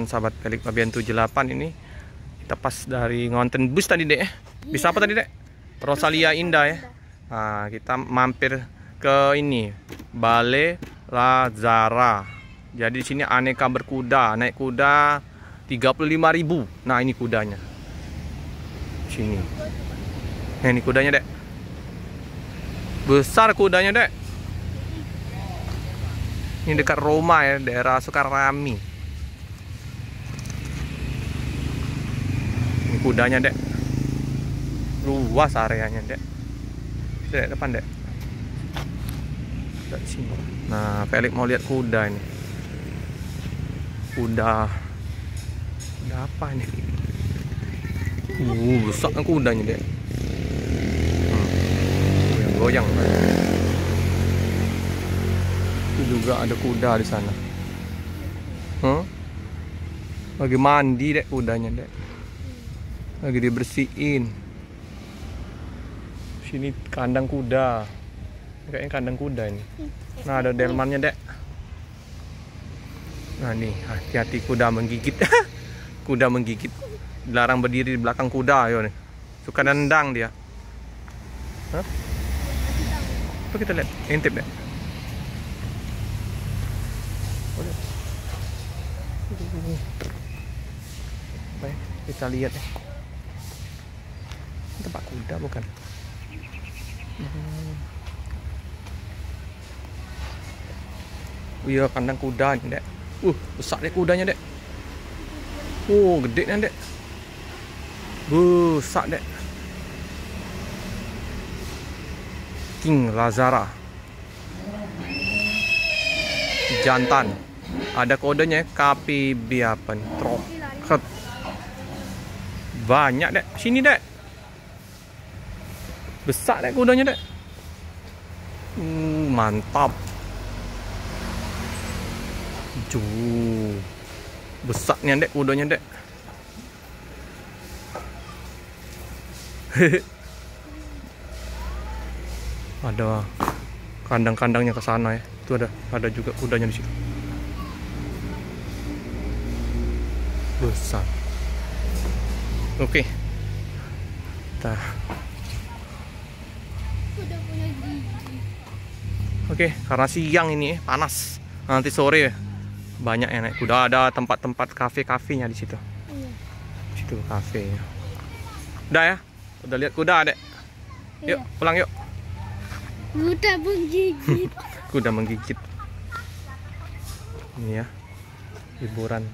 sahabat Pelik Pabean 78 ini. Kita pas dari ngonten bus tadi dek. Bisa apa tadi dek? Rosalia Indah ya. Nah, kita mampir ke ini Balai Lazara. Jadi di sini aneka berkuda, naik kuda 35.000. Nah, ini kudanya. Sini. Nah, ini kudanya, Dek. Besar kudanya, Dek. Ini dekat Roma ya, daerah Sukarami. Ini kudanya, Dek. Luas areanya, Dek. Dek, depan, Dek. Dari sini. Nah, Pelik mau lihat kuda ini. Kuda apa ini? Besar kudanya, Dek. Goyang. Itu juga ada kuda di sana. Lagi mandi, Dek, kudanya, Dek. Lagi dibersihin. Sini kandang kuda. Kayaknya kandang kuda ini. Nah, ada delmannya, Dek. Nah, nih, hati-hati kuda menggigit. Kuda menggigit. Dilarang berdiri di belakang kuda, ayo nih. Suka nendang dia. Hah? Coba kita lihat, intip deh. Baik, kita lihat ya. Tempat kuda bukan? Iya, kandang kuda nih, Dek. Besar deh kudanya, Dek. Gede nih, Dek. Besar, Dek. King Lazara. Jantan. Ada kodenya KPB apa nih? Troket. Banyak, Dek. Sini, Dek. Besar, Dek, kudanya, Dek. Mantap. Besar nih, Dek, kudanya, Dek. Ada kandang-kandangnya ke sana ya. Itu ada juga kudanya di situ. Besar. Oke. Oke, karena siang ini panas. Nanti sore banyak yang naik kuda. Ada tempat-tempat kafe-kafenya di situ. Situ kafe. Udah ya? Udah lihat kuda, Dek? Yuk, pulang yuk. Kuda menggigit. Kuda menggigit. Ini ya, hiburan.